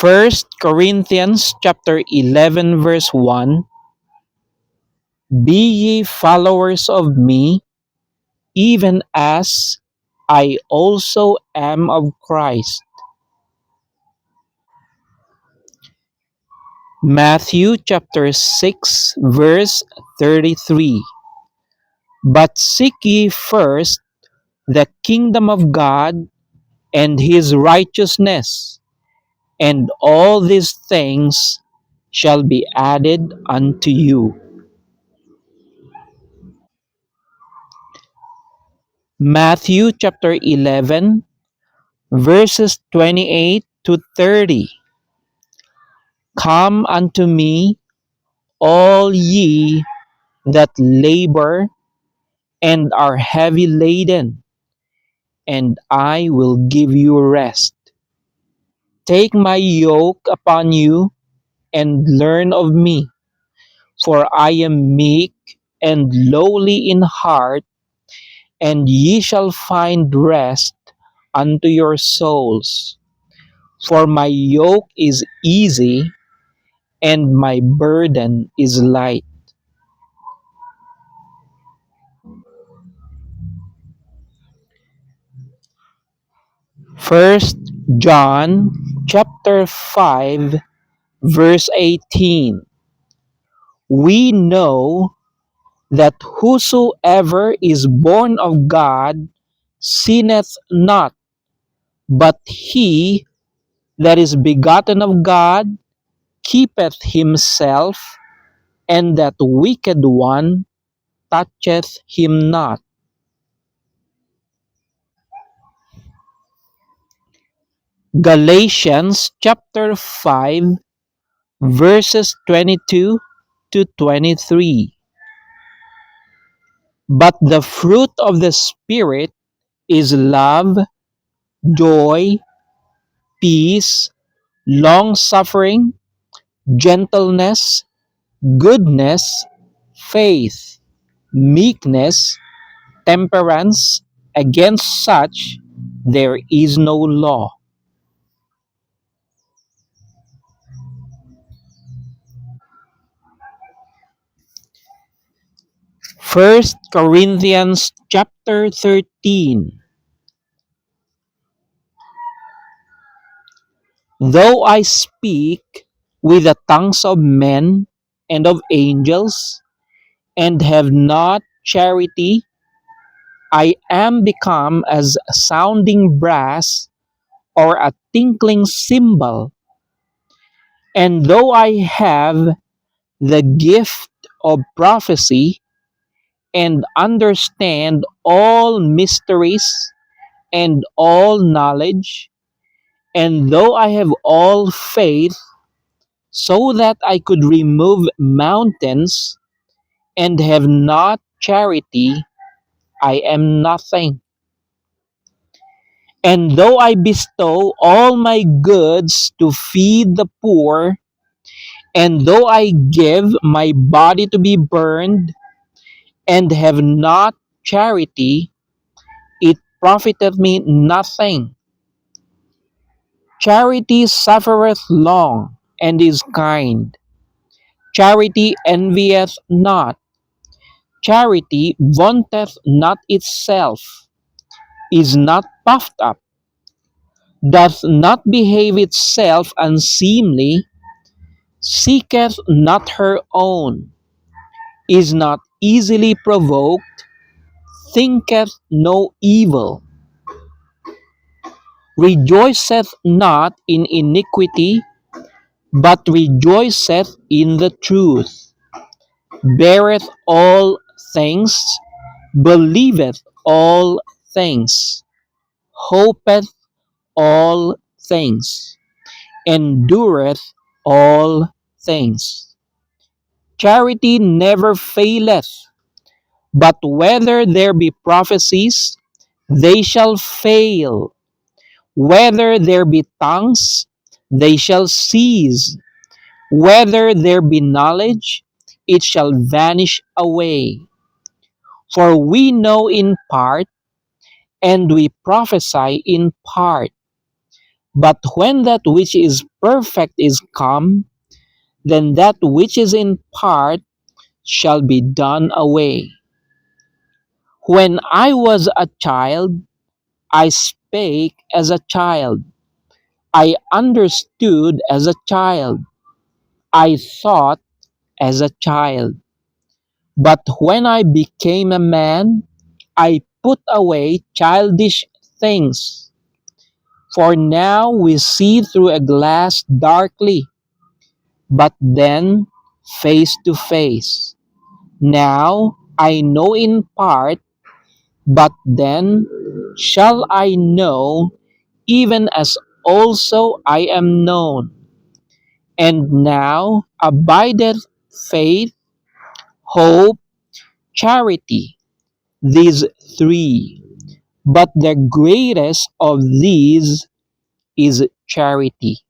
First Corinthians chapter 11 verse 1. Be ye followers of me, even as I also am of Christ. Matthew chapter 6 verse 33. But seek ye first the kingdom of God and his righteousness, and all these things shall be added unto you. Matthew chapter 11 verses 28 to 30. Come unto me, all ye that labor and are heavy laden, and I will give you rest. Take my yoke upon you and learn of me, for I am meek and lowly in heart, and ye shall find rest unto your souls. For my yoke is easy and my burden is light. First John chapter 5 verse 18. We know that whosoever is born of God sinneth not, but he that is begotten of God keepeth himself, and that wicked one toucheth him not. Galatians chapter 5 verses 22 to 23. But the fruit of the Spirit is love, joy, peace, long suffering, gentleness, goodness, faith, meekness, temperance. Against such there is no law. First Corinthians chapter 13. Though I speak with the tongues of men and of angels, and have not charity, I am become as a sounding brass or a tinkling cymbal. And though I have the gift of prophecy and understand all mysteries and all knowledge, and though I have all faith so that I could remove mountains and have not charity, I am nothing. And though I bestow all my goods to feed the poor, and though I give my body to be burned, and have not charity, it profiteth me nothing. Charity suffereth long, and is kind. Charity envieth not. Charity vaunteth not itself, is not puffed up, doth not behave itself unseemly, seeketh not her own, is not easily provoked, thinketh no evil, rejoiceth not in iniquity, but rejoiceth in the truth, beareth all things, believeth all things, hopeth all things, endureth all things. Charity never faileth, but whether there be prophecies, they shall fail. Whether there be tongues, they shall cease. Whether there be knowledge, it shall vanish away. For we know in part, and we prophesy in part. But when that which is perfect is come, then that which is in part shall be done away. When I was a child, I spake as a child, I understood as a child, I thought as a child. But when I became a man, I put away childish things. For now we see through a glass darkly, but then face to face. Now I know in part, but then shall I know, even as also I am known. And now abideth faith, hope, charity, these three. But the greatest of these is charity.